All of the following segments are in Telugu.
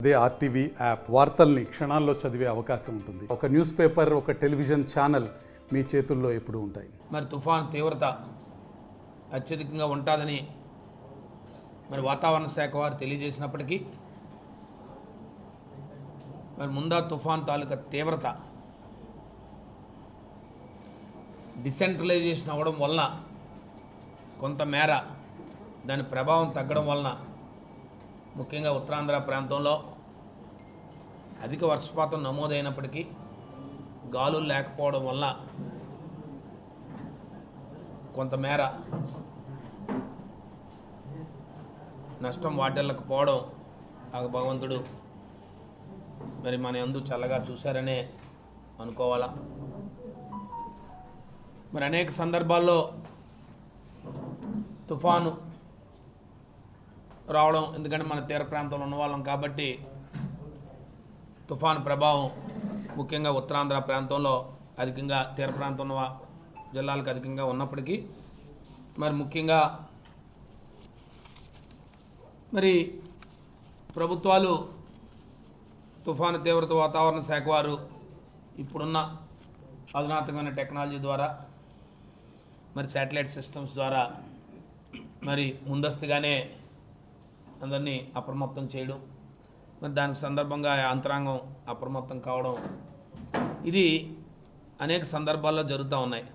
అదే ఆర్టీవీ యాప్ వార్తల్ని క్షణాల్లో చదివే అవకాశం ఉంటుంది. ఒక న్యూస్ పేపర్, ఒక టెలివిజన్ ఛానల్ మీ చేతుల్లో ఎప్పుడూ ఉంటాయి. మరి తుఫాన్ తీవ్రత అత్యధికంగా ఉంటుందని మరి వాతావరణ శాఖ వారు తెలియజేసినప్పటికీ మరి ముందా తుఫాన్ తాలూకా తీవ్రత డిసెంట్రలైజేషన్ అవ్వడం వలన కొంతమేర దాని ప్రభావం తగ్గడం వలన ముఖ్యంగా ఉత్తరాంధ్ర ప్రాంతంలో అధిక వర్షపాతం నమోదైనప్పటికీ గాలులు లేకపోవడం వలన కొంతమేర నష్టం వాటిల్లకపోవడం ఆ భగవంతుడు మరి మన యందు చల్లగా చూశారనే అనుకోవాలా. మరి అనేక సందర్భాల్లో తుఫాను రావడం, ఎందుకంటే మన తీర ప్రాంతంలో ఉన్నవాళ్ళం కాబట్టి తుఫాను ప్రభావం ముఖ్యంగా ఉత్తరాంధ్ర ప్రాంతంలో అధికంగా, తీర ప్రాంతం ఉన్న జిల్లాలకు అధికంగా ఉన్నప్పటికీ మరి ముఖ్యంగా మరి ప్రభుత్వాలు తుఫాను తీవ్రత వాతావరణ శాఖ వారు ఇప్పుడున్న అధునాతనమైన టెక్నాలజీ ద్వారా మరి శాటిలైట్ సిస్టమ్స్ ద్వారా మరి ముందస్తుగానే అందరినీ అప్రమత్తం చేయడం, మరి దాని సందర్భంగా యంత్రాంగం అప్రమత్తం కావడం, ఇది అనేక సందర్భాల్లో జరుగుతూ ఉన్నాయి.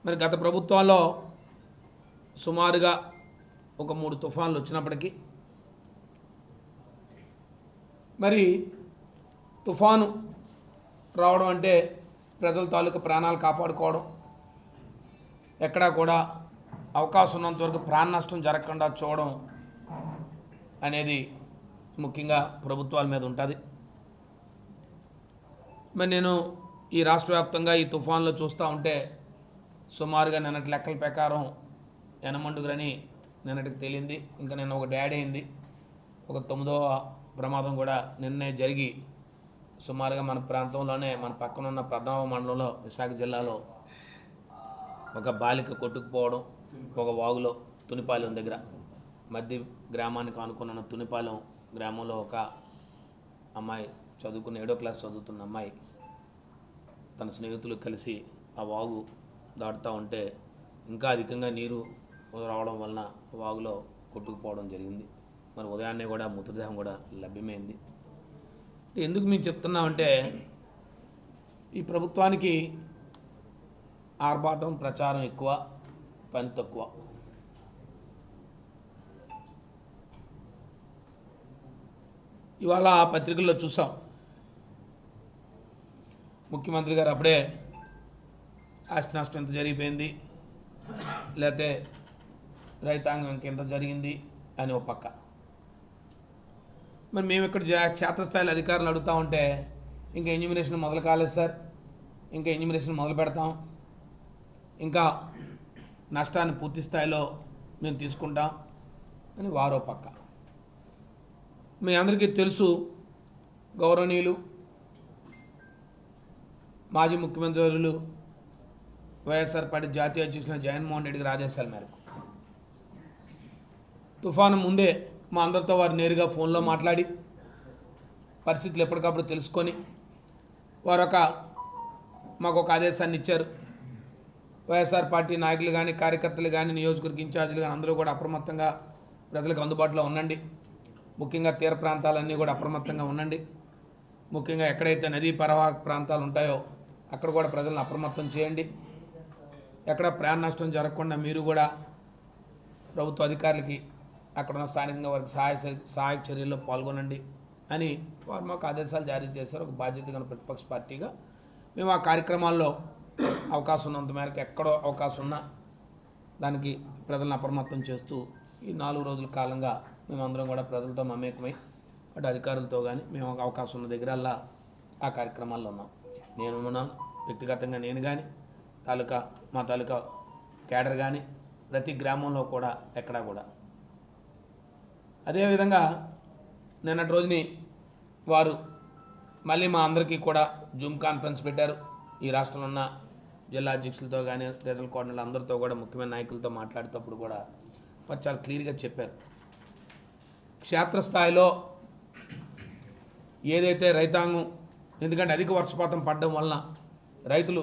మరి గత ప్రభుత్వాల్లో సుమారుగా ఒక 3 తుఫాన్లు వచ్చినప్పటికీ మరి తుఫాను రావడం అంటే ప్రజల తాలూకా ప్రాణాలు కాపాడుకోవడం, ఎక్కడా కూడా అవకాశం ఉన్నంత వరకు ప్రాణ నష్టం జరగకుండా చూడడం అనేది ముఖ్యంగా ప్రభుత్వాల మీద ఉంటుంది. మరి నేను ఈ రాష్ట్ర వ్యాప్తంగా ఈ తుఫాన్లో చూస్తూ ఉంటే సుమారుగా నిన్నటి లెక్కల ప్రకారం ఎనమండుగురని నిన్నటికి తేలింది. ఇంకా నిన్న ఒక డాడీ అయింది. ఒక 9వ ప్రమాదం కూడా నిన్నే జరిగి సుమారుగా మన ప్రాంతంలోనే, మన పక్కనున్న పద్మనాభ మండలంలో విశాఖ జిల్లాలో ఒక బాలిక కొట్టుకుపోవడం, ఒక వాగులో తునిపాలెం దగ్గర మధ్య గ్రామానికి ఆనుకున్న తునిపాలెం గ్రామంలో ఒక అమ్మాయి చదువుకున్న 7వ క్లాస్ చదువుతున్న అమ్మాయి తన స్నేహితులు కలిసి ఆ వాగు దాటుతూ ఉంటే ఇంకా అధికంగా నీరు రావడం వలన వాగులో కొట్టుకుపోవడం జరిగింది. మరి ఉదయాన్నే కూడా మృతదేహం కూడా లభ్యమైంది. ఎందుకు మేము చెప్తున్నామంటే ఈ ప్రభుత్వానికి ఆర్భాటం, ప్రచారం ఎక్కువ, పని తక్కువ. ఇవాళ పత్రికల్లో చూసాం, ముఖ్యమంత్రి గారు అప్పుడే ఆస్తి నష్టం ఎంత జరిగిపోయింది, లేకపోతే రైతాంగం ఎంత జరిగింది అని ఒక పక్క. మరి మేము ఇక్కడ క్షేత్రస్థాయిలో అధికారులు అడుగుతూ ఉంటే ఇంకా ఎన్యూమినేషన్ మొదలు కాలేదు సార్, ఇంకా ఎన్యూమినేషన్ మొదలు పెడతాం, ఇంకా నష్టాన్ని పూర్తి స్థాయిలో మేము తీసుకుంటాం అని వారో పక్క. మీ అందరికీ తెలుసు, గౌరవనీయులు మాజీ ముఖ్యమంత్రి వర్యులు వైఎస్ఆర్ పార్టీ జాతీయ అధ్యక్షులు జగన్మోహన్ రెడ్డి గారి ఆదేశాల మేరకు తుఫాను ముందే మా అందరితో వారు నేరుగా ఫోన్లో మాట్లాడి పరిస్థితులు ఎప్పటికప్పుడు తెలుసుకొని మాకు ఒక ఆదేశాన్ని ఇచ్చారు. వైఎస్ఆర్ పార్టీ నాయకులు కానీ, కార్యకర్తలు కానీ, నియోజకవర్గ ఇన్ఛార్జీలు కానీ అందరూ కూడా అప్రమత్తంగా ప్రజలకు అందుబాటులో ఉండండి. ముఖ్యంగా తీర ప్రాంతాలన్నీ కూడా అప్రమత్తంగా ఉండండి. ముఖ్యంగా ఎక్కడైతే నదీ పరివాహక ప్రాంతాలు ఉంటాయో అక్కడ కూడా ప్రజలను అప్రమత్తం చేయండి. ఎక్కడ ప్రాణ నష్టం జరగకుండా మీరు కూడా ప్రభుత్వ అధికారులకి అక్కడ ఉన్న స్థానికంగా వారికి సహాయక చర్యల్లో పాల్గొనండి అని వారు మాకు ఆదేశాలు జారీ చేశారు. ఒక బాధ్యత గల ప్రతిపక్ష పార్టీగా మేము ఆ కార్యక్రమాల్లో అవకాశం ఉన్నంత మేరకు ఎక్కడో అవకాశం ఉన్నా దానికి ప్రజలను అప్రమత్తం చేస్తూ ఈ 4 రోజుల కాలంగా మేమందరం కూడా ప్రజలతో మమేకమై అటు అధికారులతో కానీ మేము అవకాశం ఉన్న దగ్గరల్లా ఆ కార్యక్రమాల్లో ఉన్నాం. నేను ఉన్నాను, వ్యక్తిగతంగా నేను కానీ, మా తాలూకా కేడర్ కానీ ప్రతి గ్రామంలో కూడా ఎక్కడా కూడా. అదేవిధంగా నిన్నటి రోజుని వారు మళ్ళీ మా అందరికీ కూడా జూమ్ కాన్ఫరెన్స్ పెట్టారు. ఈ రాష్ట్రంలో ఉన్న జిల్లా అధ్యక్షులతో కానీ, రీజనల్ కోఆర్డినేటర్లు అందరితో కూడా, ముఖ్యమైన నాయకులతో మాట్లాడేటప్పుడు కూడా వారు చాలా క్లియర్గా చెప్పారు. క్షేత్రస్థాయిలో ఏదైతే రైతాంగం, ఎందుకంటే అధిక వర్షపాతం పడడం వలన రైతులు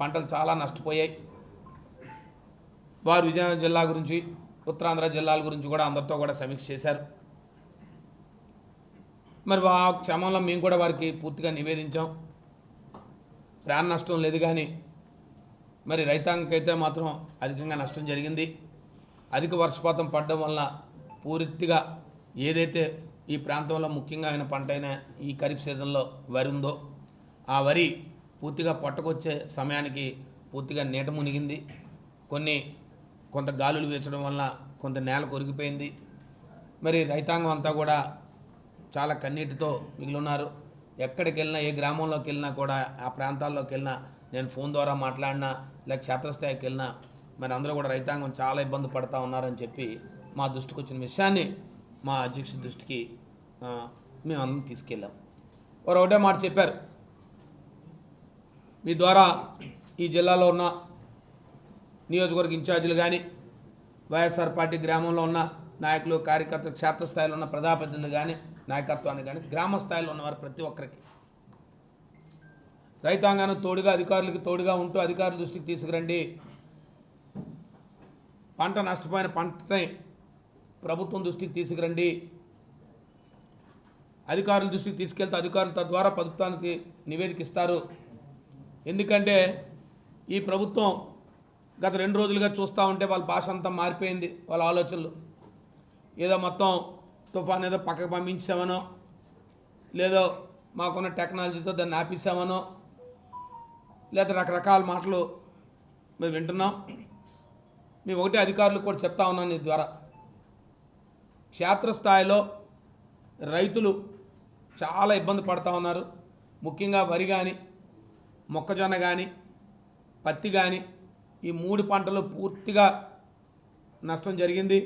పంటలు చాలా నష్టపోయాయి. వారు విజయనగరం జిల్లా గురించి, ఉత్తరాంధ్ర జిల్లాల గురించి కూడా అందరితో కూడా సమీక్ష చేశారు. మరి ఆ క్షమంలో మేము కూడా వారికి పూర్తిగా నివేదించాం. ప్రాణ నష్టం లేదు, కానీ మరి రైతాంగకైతే మాత్రం అధికంగా నష్టం జరిగింది. అధిక వర్షపాతం పడడం వలన పూర్తిగా ఏదైతే ఈ ప్రాంతంలో ముఖ్యంగా అయిన పంట అయిన ఈ ఖరీఫ్ సీజన్లో వరి ఉందో ఆ వరి పూర్తిగా పట్టుకొచ్చే సమయానికి పూర్తిగా నీట మునిగింది. కొంత గాలులు వీచడం వలన కొంత నేల కొరిగిపోయింది. మరి రైతాంగం అంతా కూడా చాలా కన్నీటితో మిగిలిన్నారు. ఎక్కడికి వెళ్ళినా, ఏ గ్రామంలోకి వెళ్ళినా కూడా, ఆ ప్రాంతాల్లోకి వెళ్ళినా, నేను ఫోన్ ద్వారా మాట్లాడినా లేక క్షేత్రస్థాయికి వెళ్ళినా మరి అందరూ కూడా రైతాంగం చాలా ఇబ్బంది పడుతూ ఉన్నారని చెప్పి మా దృష్టికి వచ్చిన విషయాన్ని మా అధ్యక్షుడి దృష్టికి మేము అందరం తీసుకెళ్ళాం. వారు ఒకటే మాట చెప్పారు, మీ ద్వారా ఈ జిల్లాలో ఉన్న నియోజకవర్గ ఇన్ఛార్జీలు కానీ, వైఎస్ఆర్ పార్టీ గ్రామంలో ఉన్న నాయకులు, కార్యకర్తలు, క్షేత్రస్థాయిలో ఉన్న ప్రజాప్రతినిధులు కానీ, నాయకత్వాన్ని కానీ, గ్రామ స్థాయిలో ఉన్నవారు ప్రతి ఒక్కరికి రైతాంగాన్ని తోడుగా, అధికారులకు తోడుగా ఉంటూ అధికారుల దృష్టికి తీసుకురండి. పంట నష్టపోయిన పంటని ప్రభుత్వం దృష్టికి తీసుకురండి. అధికారుల దృష్టికి తీసుకెళ్తే అధికారులు తద్వారా ప్రభుత్వానికి నివేదిక ఇస్తారు. ఎందుకంటే ఈ ప్రభుత్వం గత 2 రోజులుగా చూస్తూ ఉంటే వాళ్ళ భాష అంతా మారిపోయింది. వాళ్ళ ఆలోచనలు ఏదో మొత్తం తుఫాన్ ఏదో పక్కకు పంపించామనో, లేదో మాకున్న టెక్నాలజీతో దాన్ని ఆపేసామనో, లేదా రకరకాల మాటలు మేము వింటున్నాం. మేము ఒకటే అధికారులకు కూడా చెప్తా ఉన్నాను ఈ ద్వారా, క్షేత్రస్థాయిలో రైతులు చాలా ఇబ్బంది పడుతూ ఉన్నారు. ముఖ్యంగా వరి కానీ, మొక్కజొన్న కానీ, పత్తి కానీ, ఈ 3 పంటలు పూర్తిగా నష్టం జరిగింది.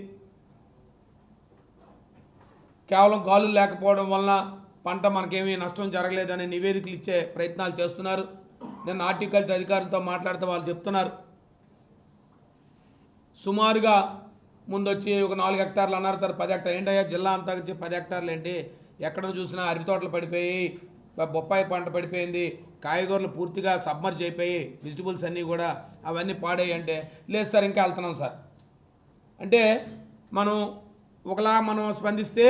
కేవలం గాలులు లేకపోవడం వలన పంట మనకేమీ నష్టం జరగలేదనే నివేదికలు ఇచ్చే ప్రయత్నాలు చేస్తున్నారు. నేను హార్టికల్చర్ అధికారులతో మాట్లాడితే వాళ్ళు చెప్తున్నారు, సుమారుగా ముందొచ్చి ఒక 4 హెక్టార్లు అన్నారు, తర్వాత 10 హెక్టార్లు. ఏంటయ్యా జిల్లా అంతా వచ్చి 10 హెక్టార్లు ఏంటి? ఎక్కడ చూసినా అరటి తోటలు పడిపోయి, బొప్పాయి పంట పడిపోయింది, కాయగూరలు పూర్తిగా సబ్మర్జ్ అయిపోయి, వెజిటబుల్స్ అన్నీ కూడా అవన్నీ పాడాయి. అంటే లేదు సార్, ఇంకా వెళ్తున్నాం సార్. అంటే మనం స్పందిస్తే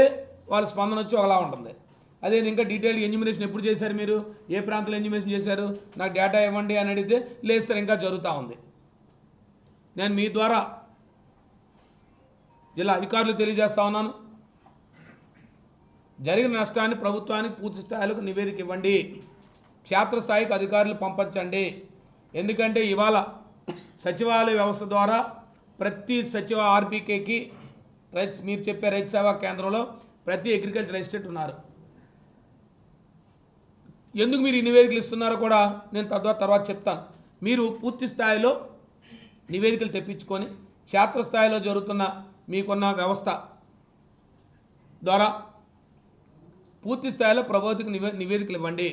వాళ్ళ స్పందన వచ్చి ఒకలా ఉంటుంది. అదే ఇంకా డీటెయిల్డ్ ఎన్యూమినేషన్ ఎప్పుడు చేశారు మీరు, ఏ ప్రాంతంలో ఎన్యూమినేషన్ చేశారు, నాకు డేటా ఇవ్వండి అని అడిగితే లేదు సార్ ఇంకా జరుగుతూ ఉంది. నేను మీ ద్వారా జిల్లా అధికారులు తెలియజేస్తా ఉన్నాను, జరిగిన నష్టాన్ని ప్రభుత్వానికి పూర్తి స్థాయిలో నివేదిక ఇవ్వండి, క్షేత్రస్థాయికి అధికారులు పంపించండి. ఎందుకంటే ఇవాళ సచివాలయ వ్యవస్థ ద్వారా ప్రతి ఆర్బీకేకి మీరు చెప్పే రైతు సేవా కేంద్రంలో ప్రతి అగ్రికల్చర్ అసిస్టెంట్ ఉన్నారు. ఎందుకు మీరు ఈ నివేదికలు ఇస్తున్నారో కూడా నేను తర్వాత చెప్తాను. మీరు పూర్తి స్థాయిలో నివేదికలు తెప్పించుకొని క్షేత్రస్థాయిలో జరుగుతున్న మీకున్న వ్యవస్థ ద్వారా పూర్తి స్థాయిలో ప్రభుత్వకు నివేదికలు ఇవ్వండి.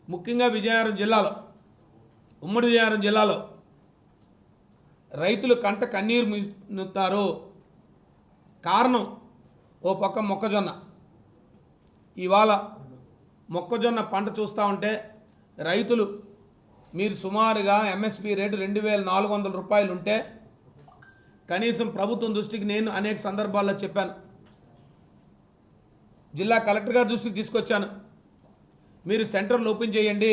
ముఖ్యంగా విజయనగరం జిల్లాలో, ఉమ్మడి విజయనగరం జిల్లాలో రైతులు కంట కన్నీరు ముత్తారు. కారణం ఓ పక్క మొక్కజొన్న. ఇవాళ మొక్కజొన్న పంట చూస్తూ ఉంటే రైతులు, మీరు సుమారుగా ఎంఎస్పి రేటు 2400 రూపాయలు ఉంటే కనీసం ప్రభుత్వం దృష్టికి నేను అనేక సందర్భాల్లో చెప్పాను, జిల్లా కలెక్టర్ గారి దృష్టికి తీసుకొచ్చాను, మీరు సెంటర్లు ఓపెన్ చేయండి.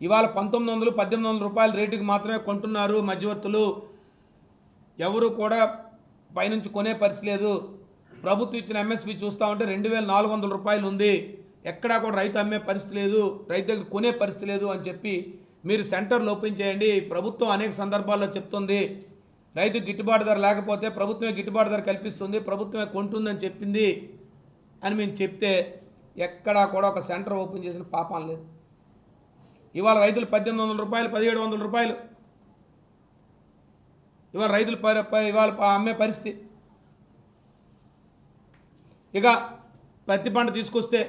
ఇవాళ 1900-1800 రూపాయల రేటుకి మాత్రమే కొంటున్నారు మధ్యవర్తులు. ఎవరు కూడా పైనుంచి కొనే పరిస్థితి లేదు. ప్రభుత్వం ఇచ్చిన ఎంఎస్పి చూస్తూ ఉంటే 2400 రూపాయలు ఉంది. ఎక్కడా కూడా రైతు అమ్మే పరిస్థితి లేదు, రైతు దగ్గర కొనే పరిస్థితి లేదు అని చెప్పి మీరు సెంటర్లు ఓపెన్ చేయండి. ప్రభుత్వం అనేక సందర్భాల్లో చెప్తుంది, రైతు గిట్టుబాటు ధర లేకపోతే ప్రభుత్వమే గిట్టుబాటు ధర కల్పిస్తుంది, ప్రభుత్వమే కొంటుందని చెప్పింది అని మేము చెప్తే ఎక్కడా కూడా ఒక సెంటర్ ఓపెన్ చేసిన పాపం లేదు. ఇవాళ రైతులు 1800 రూపాయలు, 1700 రూపాయలు ఇవాళ రైతులు ఇవాళ అమ్మే పరిస్థితి. ఇక పత్తి పంట తీసుకొస్తే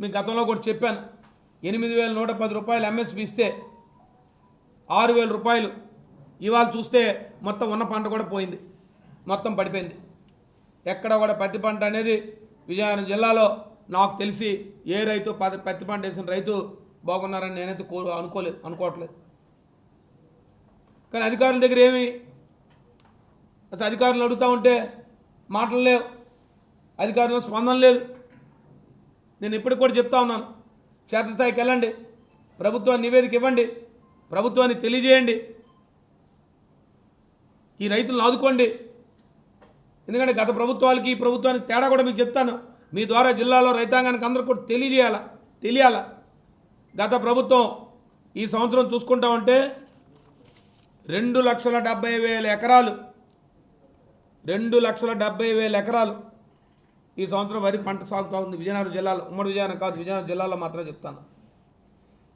మీకు గతంలో కూడా చెప్పాను, 8110 రూపాయలు ఎంఎస్పి ఇస్తే 6000 రూపాయలు. ఇవాళ చూస్తే మొత్తం ఉన్న పంట కూడా పోయింది, మొత్తం పడిపోయింది. ఎక్కడ కూడా పత్తి పంట అనేది విజయనగరం జిల్లాలో నాకు తెలిసి ఏ రైతు పత్తి పంట వేసిన రైతు బాగున్నారని నేనైతే అనుకోవట్లేదు. కానీ అధికారుల దగ్గర ఏమి అసలు అధికారులు అడుగుతూ ఉంటే మాటలు లేవు, అధికారుల స్పందన లేదు. నేను ఇప్పటికి కూడా చెప్తా ఉన్నాను, క్షేత్రస్థాయికి వెళ్ళండి, ప్రభుత్వాన్ని నివేదిక ఇవ్వండి, ప్రభుత్వాన్ని తెలియజేయండి, ఈ రైతులను ఆదుకోండి. ఎందుకంటే గత ప్రభుత్వాలకి ఈ ప్రభుత్వానికి తేడా కూడా మీకు చెప్తాను. మీ ద్వారా జిల్లాలో రైతాంగానికి అందరూ కూడా తెలియాల. గత ప్రభుత్వం ఈ సంవత్సరం చూసుకుంటా ఉంటే 2,70,000 ఎకరాలు 2,70,000 ఎకరాలు ఈ సంవత్సరం వరి పంట సాగుతూ ఉంది విజయనగరం జిల్లాలో. ఉమ్మడి విజయనగరం కాదు, విజయనగరం జిల్లాలో మాత్రమే చెప్తాను.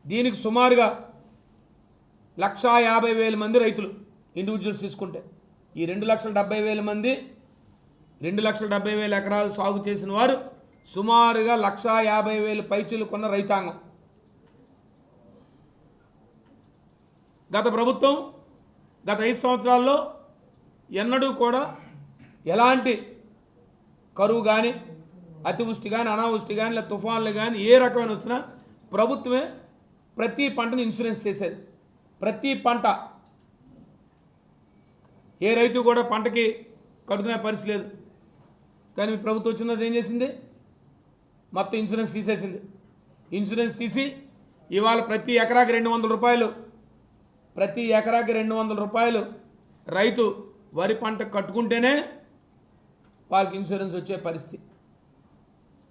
దీనికి సుమారుగా 1,50,000 మంది రైతులు ఇండివిజువల్స్ తీసుకుంటే, ఈ 2,70,000 మంది 2,70,000 ఎకరాలు సాగు చేసిన వారు సుమారుగా 1,50,000 పైచిలుకున్న రైతాంగం. గత ప్రభుత్వం గత 5 సంవత్సరాల్లో ఎన్నడూ కూడా ఎలాంటి కరువు కానీ, అతివృష్టి కానీ, అనావృష్టి కానీ, లేదా తుఫాన్లు కానీ ఏ రకమైన వచ్చినా ప్రభుత్వమే ప్రతి పంటను ఇన్సూరెన్స్ చేసేది. ప్రతి పంట, ఏ రైతు కూడా పంటకి కట్టుకునే పరిస్థితి లేదు. కానీ ప్రభుత్వం వచ్చినది ఏం చేసింది? మొత్తం ఇన్సూరెన్స్ తీసేసింది. ఇన్సూరెన్స్ తీసి ఇవాళ ప్రతి ఎకరాకి 200 రూపాయలు, ప్రతి ఎకరాకి 200 రూపాయలు రైతు వరి పంట కట్టుకుంటేనే వాళ్ళకి ఇన్సూరెన్స్ వచ్చే పరిస్థితి.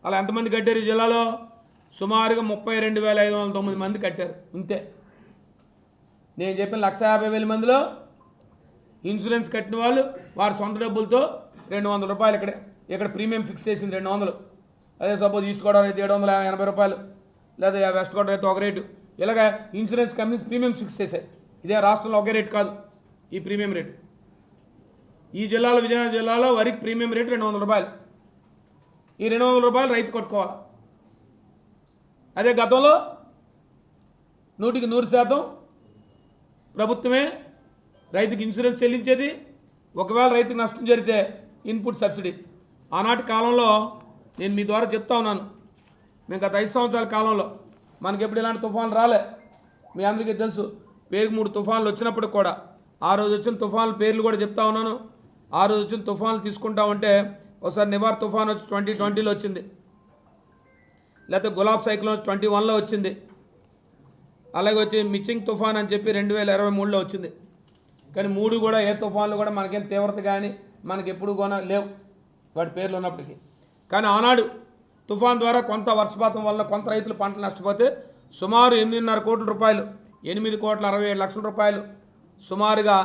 అలా ఎంతమంది కట్టారు ఈ జిల్లాలో? సుమారుగా 32,509 మంది కట్టారు. ఇంతే. నేను చెప్పిన 1,50,000 మందిలో ఇన్సూరెన్స్ కట్టిన వాళ్ళు వారి సొంత డబ్బులతో 200 రూపాయలు ఇక్కడ ప్రీమియం ఫిక్స్ చేసింది 200. అదే సపోజ్ ఈస్ట్ గోదావరి అయితే 780 రూపాయలు, లేదా వెస్ట్ గోదావరి అయితే ఒక రేటు. ఇలాగ ఇన్సూరెన్స్ కంపెనీస్ ప్రీమియం ఫిక్స్ చేశాయి. ఇదే రాష్ట్రంలో ఒకే రేటు కాదు ఈ ప్రీమియం రేటు. ఈ జిల్లాలో, విజయనగరం జిల్లాలో వరికి ప్రీమియం రేటు 200 రూపాయలు. ఈ 200 రూపాయలు రైతు కట్టుకోవాలి. అదే గతంలో 100% ప్రభుత్వమే రైతుకి ఇన్సూరెన్స్ చెల్లించేది. ఒకవేళ రైతుకి నష్టం జరిగితే ఇన్పుట్ సబ్సిడీ. ఆనాటి కాలంలో నేను మీ ద్వారా చెప్తా ఉన్నాను, మేము గత 5 సంవత్సరాల కాలంలో మనకి ఎప్పుడు ఇలాంటి తుఫాన్లు రాలే. మీ అందరికీ తెలుసు, పేరుకి 3 తుఫాన్లు వచ్చినప్పుడు కూడా ఆ రోజు వచ్చిన తుఫాన్ల పేర్లు కూడా చెప్తా ఉన్నాను. ఆ రోజు వచ్చిన తుఫాన్లు తీసుకుంటా ఉంటే ఒకసారి నివార్ తుఫాన్ వచ్చి 2020లో వచ్చింది, లేకపోతే గులాబ్ సైక్లోన్ 21లో వచ్చింది, అలాగే వచ్చి మిచింగ్ తుఫాన్ అని చెప్పి 2023లో వచ్చింది. కానీ 3 కూడా ఏ తుఫాన్లు కూడా మనకేం తీవ్రత కానీ మనకి ఎప్పుడు కూడా లేవు వాటి పేర్లు ఉన్నప్పటికీ. కానీ ఆనాడు తుఫాన్ ద్వారా కొంత వర్షపాతం వల్ల కొంత రైతులు పంటలు నష్టపోతే సుమారు 8.5 కోట్ల రూపాయలు, 8,67,00,000 రూపాయలు సుమారుగా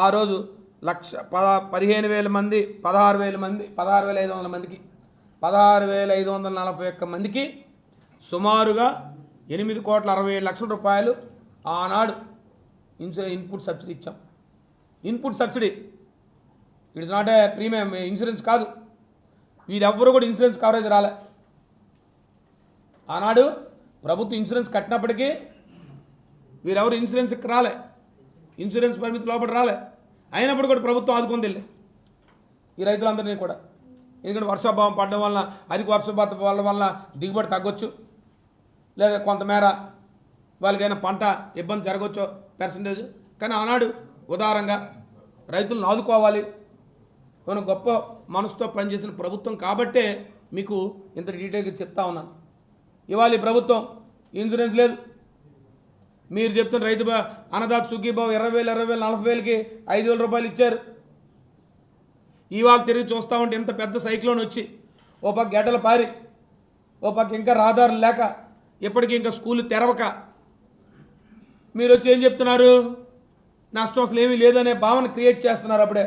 ఆ రోజు 15,000 మంది, 16,000 మంది, 16,500 మందికి, 16,541 మందికి సుమారుగా 8,67,00,000 రూపాయలు ఆనాడు ఇన్పుట్ సబ్సిడీ ఇచ్చాం. Input subsidy, it's not a premium insurance కాదు. వీరెవ్వరూ కూడా ఇన్సూరెన్స్ కవరేజ్ రాలే. ఆనాడు ప్రభుత్వం ఇన్సూరెన్స్ కట్టినప్పటికీ వీరెవరు ఇన్సూరెన్స్కి రాలే, ఇన్సూరెన్స్ పరిమితి లోపల రాలే. అయినప్పుడు కూడా ప్రభుత్వం ఆదుకుంది ఈ రైతులందరినీ కూడా. ఎందుకంటే వర్షాభావం పడడం వలన, అధిక వర్షపాతం వల్ల దిగుబడి తగ్గొచ్చు, లేదా కొంతమేర వాళ్ళకైనా పంట ఇబ్బంది జరగవచ్చు పర్సంటేజ్. కానీ ఆనాడు ఉదారంగా రైతులను ఆదుకోవాలి కొన్ని గొప్ప మనసుతో పనిచేసిన ప్రభుత్వం కాబట్టే మీకు ఇంత డీటెయిల్గా చెప్తా ఉన్నాను. ఇవాళ ఈ ప్రభుత్వం ఇన్సూరెన్స్ లేదు. మీరు చెప్తున్న రైతు అన్నదాత సుఖీభావ 20,000, 40,000కి 5,000 రూపాయలు ఇచ్చారు. ఇవాళ తిరిగి చూస్తూ ఉంటే ఇంత పెద్ద సైక్లోన్ వచ్చి ఓ పక్క గడ్డలు పారి, ఓ పక్క ఇంకా రహదారులు లేక, ఇప్పటికీ ఇంకా స్కూళ్ళు తెరవక మీరు వచ్చి ఏం చెప్తున్నారు? నష్టం అసలు ఏమీ లేదనే భావన క్రియేట్ చేస్తున్నారు. అప్పుడే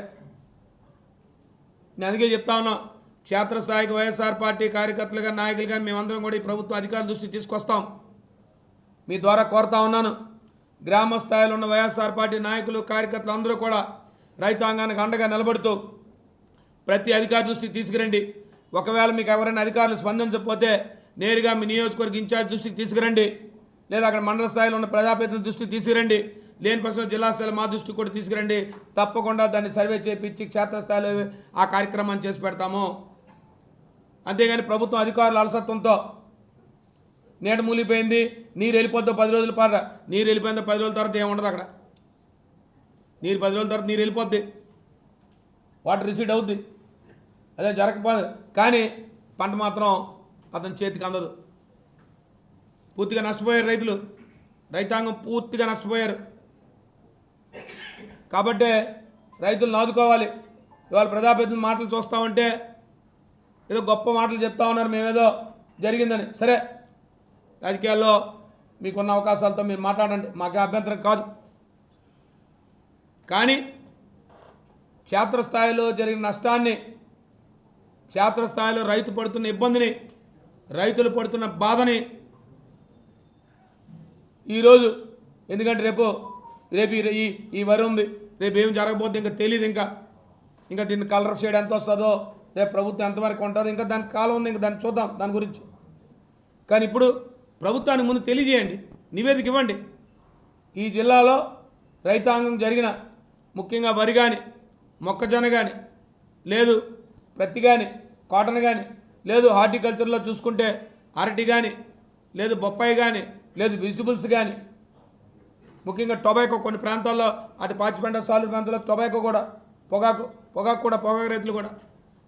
నేను అందుకే చెప్తా ఉన్నా, క్షేత్రస్థాయికి వైఎస్ఆర్ పార్టీ కార్యకర్తలు కానీ, నాయకులు కానీ మేమందరం కూడా ఈ ప్రభుత్వ అధికారుల దృష్టికి తీసుకొస్తాం. మీ ద్వారా కోరుతా ఉన్నాను, గ్రామ స్థాయిలో ఉన్న వైఎస్ఆర్ పార్టీ నాయకులు, కార్యకర్తలు అందరూ కూడా రైతాంగానికి అండగా నిలబడుతూ ప్రతి అధికారి దృష్టికి తీసుకురండి. ఒకవేళ మీకు ఎవరైనా అధికారులు స్పందించకపోతే నేరుగా మీ నియోజకవర్గ ఇన్ఛార్జ్ దృష్టికి తీసుకురండి, లేదా అక్కడ మండల స్థాయిలో ఉన్న ప్రజాప్రతినిధుల దృష్టికి తీసుకురండి. లేని పక్షంలో జిల్లా స్థాయిలో మా దృష్టికి కూడా తీసుకురండి. తప్పకుండా దాన్ని సర్వే చేయించి క్షేత్రస్థాయిలో ఆ కార్యక్రమాన్ని చేసి పెడతాము అంతేగాని ప్రభుత్వం అధికారుల అలసత్వంతో నీట మూలిపోయింది, నీరు వెళ్ళిపోద్దో 10 రోజుల పాట, నీరు వెళ్ళిపోయిందో 10 రోజుల తర్వాత ఏముండదు అక్కడ. నీరు 10 రోజుల తర్వాత నీరు వెళ్ళిపోద్ది, వాటర్ రిసీడ్ అవుద్ది, అదే జరగకపోదు. కానీ పంట మాత్రం అతని చేతికి అందదు. పూర్తిగా నష్టపోయారు రైతులు, రైతాంగం పూర్తిగా నష్టపోయారు. కాబట్టే రైతులను ఆదుకోవాలి. ఇవాళ ప్రజాప్రతినిధుల మాటలు చూస్తూ ఉంటే ఏదో గొప్ప మాటలు చెప్తా ఉన్నారు, మేమేదో జరిగిందని. సరే, రాజకీయాల్లో మీకున్న అవకాశాలతో మీరు మాట్లాడండి, మాకే అభ్యంతరం కాదు. కానీ క్షేత్రస్థాయిలో జరిగిన నష్టాన్ని, క్షేత్రస్థాయిలో రైతు పడుతున్న ఇబ్బందిని, రైతులు పడుతున్న బాధని ఈరోజు, ఎందుకంటే రేపు ఈ వరి ఉంది, రేపు ఏం జరగబోతే ఇంకా తెలియదు. ఇంకా దీన్ని కలర్ షేడ్ ఎంత వస్తుందో, రేపు ప్రభుత్వం ఎంతవరకు ఉంటుందో, ఇంకా దానికి కాలం ఉంది, ఇంకా దాన్ని చూద్దాం దాని గురించి. కానీ ఇప్పుడు ప్రభుత్వానికి ముందు తెలియజేయండి, నివేదిక ఇవ్వండి. ఈ జిల్లాలో రైతాంగం జరిగిన, ముఖ్యంగా వరి కానీ, మొక్కజొన్న కానీ, లేదు ప్రత్తి కానీ, కాటన్ కానీ, లేదు హార్టికల్చర్లో చూసుకుంటే అరటి కానీ, లేదు బొప్పాయి కానీ, లేదు వెజిటబుల్స్ కానీ, ముఖ్యంగా టొబాకో కొన్ని ప్రాంతాల్లో, అటు పాచిపెంట సాలు ప్రాంతాల్లో టొబాకో కూడా, పొగాకు రైతులు కూడా,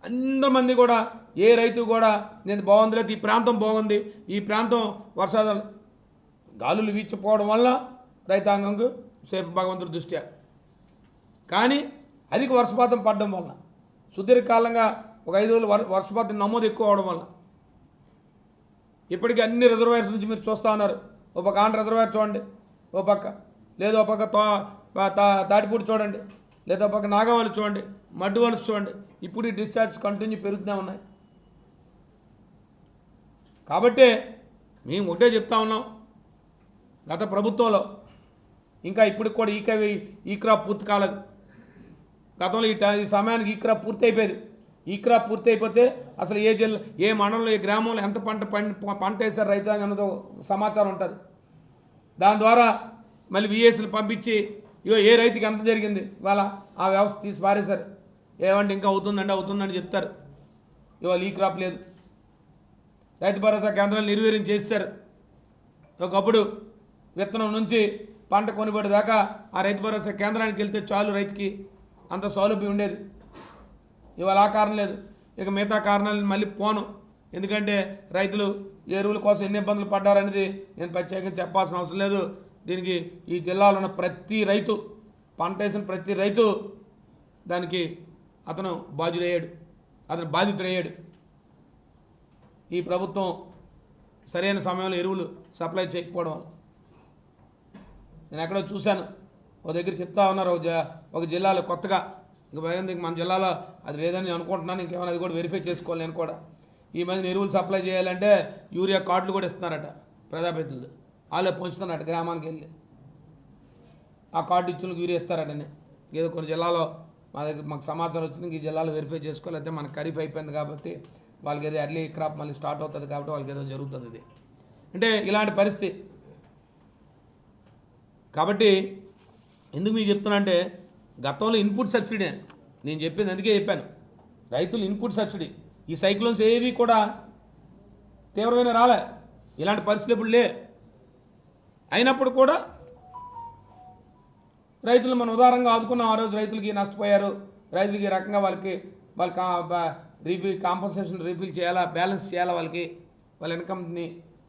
అందరి మంది కూడా, ఏ రైతు కూడా నేను బాగుంది లేదు, ఈ ప్రాంతం బాగుంది, ఈ ప్రాంతం వర్షాలు గాలులు వీచిపోవడం వల్ల రైతాంగంకు సేఫ్ భగవంతుడి దృష్ట్యా. కానీ అధిక వర్షపాతం పడడం వల్ల, సుదీర్ఘకాలంగా ఒక 5 రోజులు వర్షపాతం నమోదు ఎక్కువ అవడం వల్ల ఇప్పటికీ అన్ని రిజర్వాయర్స్ నుంచి మీరు చూస్తూ ఉన్నారు. ఒక పక్క ఆంధ్ర రిజర్వాయర్ చూడండి, ఓ పక్క, లేదు ఒక పక్క తాటిపూడి చూడండి, లేదా ఒక పక్క నాగవాళ్ళు చూడండి, మడ్డు వలస చూడండి. ఇప్పుడు ఈ డిశ్చార్జ్ కంటిన్యూ పెరుగుతూనే ఉన్నాయి. కాబట్టి మేము ఒకటే చెప్తా ఉన్నాం, గత ప్రభుత్వంలో ఇంకా ఇప్పటికి కూడా ఈ క్రాప్ పూర్తి కాలేదు. గతంలో ఈ సమయానికి ఈ క్రాప్ పూర్తి అయిపోయేది. ఈ క్రాప్ పూర్తి అయిపోతే అసలు ఏ జిల్లా, ఏ మండలంలో, ఏ గ్రామంలో ఎంత పంట వేశారు రైతాంగం అన్నదో సమాచారం ఉంటుంది. దాని ద్వారా మళ్ళీ విఏసీలు పంపించి ఇగో ఏ రైతుకి ఎంత జరిగింది ఇవాళ ఆ వ్యవస్థ తీసి పారేశారు. ఏమంటే ఇంకా అవుతుందని చెప్తారు. ఇవాళ ఈ క్రాప్ లేదు. రైతు భరోసా కేంద్రాలు నిర్వీర్యం చేశారు. ఒకప్పుడు విత్తనం నుంచి పంట కొనుగోలు దాకా ఆ రైతు భరోసా కేంద్రానికి వెళ్తే చాలు, రైతుకి అంత సౌలభ్యం ఉండేది. ఇవాళ ఆ కారణం లేదు. ఇక మిగతా కారణాలను మళ్ళీ పోను, ఎందుకంటే రైతులు ఎరువుల కోసం ఎన్ని ఇబ్బందులు పడ్డారనేది నేను ప్రత్యేకంగా చెప్పాల్సిన అవసరం లేదు. దీనికి ఈ జిల్లాలో ఉన్న ప్రతి రైతు, పంట వేసిన ప్రతి రైతు దానికి అతను బాధితుడయ్యాడు. ఈ ప్రభుత్వం సరైన సమయంలో ఎరువులు సప్లై చేయకపోవడం వల్ల. నేను ఎక్కడో చూశాను, ఒక దగ్గర చెప్తా ఉన్నారు, ఒక జిల్లాలో కొత్తగా, ఇక మన జిల్లాలో అది లేదని నేను అనుకుంటున్నాను, ఇంకేమైనా అది కూడా వెరిఫై చేసుకోవాలి. నేను కూడా ఈ మధ్యన ఎరువులు సప్లై చేయాలంటే యూరియా కార్డులు కూడా ఇస్తున్నారట ప్రజాప్రతినిధులు. వాళ్ళే పంచుతున్నారట గ్రామానికి వెళ్ళి, ఆ కార్డు ఇచ్చిన యూరియా ఇస్తారటని. ఏదో కొన్ని జిల్లాలో మాకు సమాచారం వచ్చింది, ఈ జిల్లాలో వెరిఫై చేసుకోవాలంటే మనకు ఖరీఫ్ అయిపోయింది కాబట్టి వాళ్ళకి ఏదో ఎర్లీ క్రాప్ మళ్ళీ స్టార్ట్ అవుతుంది కాబట్టి వాళ్ళకి ఏదో జరుగుతుంది. ఇది అంటే ఇలాంటి పరిస్థితి. కాబట్టి ఎందుకు మీకు చెప్తున్నా అంటే, గతంలో ఇన్పుట్ సబ్సిడీ నేను చెప్పింది, అందుకే చెప్పాను, రైతులు ఇన్పుట్ సబ్సిడీ, ఈ సైక్లోన్స్ ఏవి కూడా తీవ్రమైన రాలే, ఇలాంటి పరిస్థితులు ఇప్పుడు లే. అయినప్పుడు కూడా రైతులు మనం ఉదారంగా ఆదుకున్నాం. ఆ రోజు రైతులకి నష్టపోయారు, రైతులకి ఈ రకంగా వాళ్ళకి కాంపన్సేషన్ రీఫిల్ చేయాలా, బ్యాలెన్స్ చేయాలా, వాళ్ళ ఇన్కమ్ని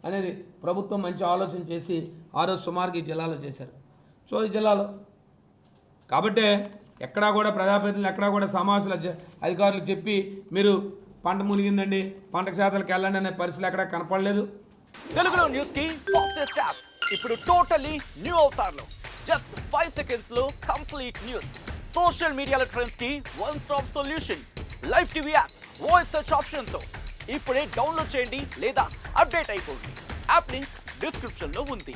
అనేది ప్రభుత్వం మంచి ఆలోచన చేసి ఆ రోజు సుమారుగా ఈ జిల్లాలో చేశారు. సో ఈ జిల్లాలో కాబట్టి ఎక్కడా కూడా ప్రజాప్రతినిధులు ఎక్కడా కూడా సమావేశాలు అధికారులు చెప్పి మీరు పంట మునిగిందండి, పంట క్షేత్రాలకు వెళ్ళండి అనే పరిస్థితులు ఎక్కడా కనపడలేదు. తెలుగులో న్యూస్ కి ఫాస్టెస్ట్ యాప్ ఇప్పుడు టోటలీ న్యూ అవతార్లో జస్ట్ 5 seconds లో కంప్లీట్ న్యూస్. సోషల్ మీడియాలో ట్రెండ్స్ కి one stop solution. Live TV app voice search option తో ఇప్పుడే డౌన్లోడ్ చేయండి లేదా అప్డేట్ అయిపోండి. యాప్ లింక్ డిస్క్రిప్షన్ లో ఉంది.